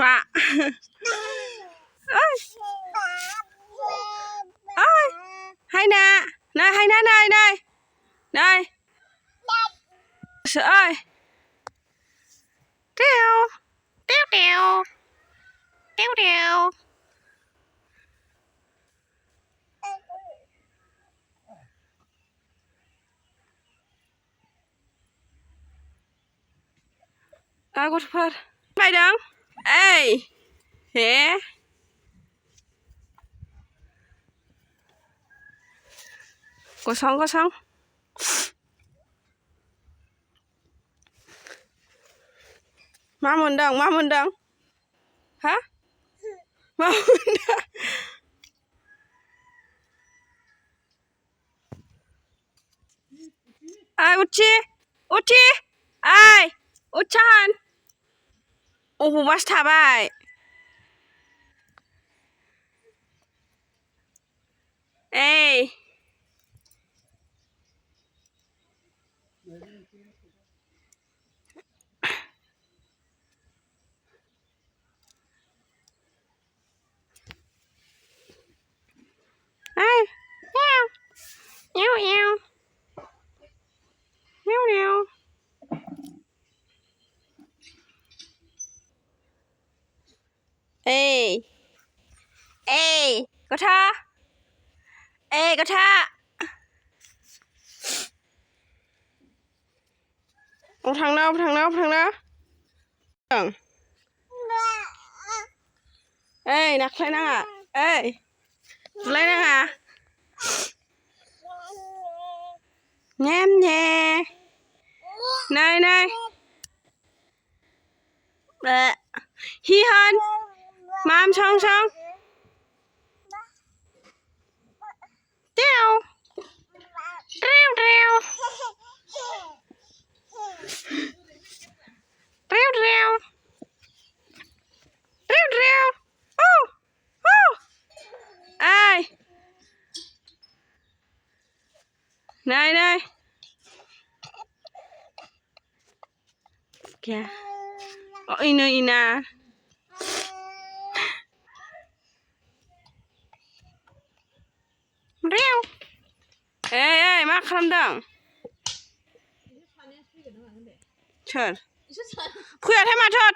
ว่าเอ้ยเอ้ยให้นะนายให้นะนายเสือเอ้ยเตียวเตียวเตียวเตียวเตียวกูจะพูดไปดังเอ้ยเฮ้กูส่องมาหมุนดังฮะมาหมุนดังไอ้อุชีไอ้อุชันโอ้โหวัสถาบายเอ้ยเอ้ยเอ้ยเอ้ยก็ท่าก็ท่าเอาทางเนาเอ้ยนักใครนั่งอ่ะเอ้ยอะไรนั่งอ่ะแง่นายฮีฮันมามช่องเตียวโอ้ไอ้นายแกอีนาเร็วเอ้ยมาคำดังเชิญคุยให้มาเถอะ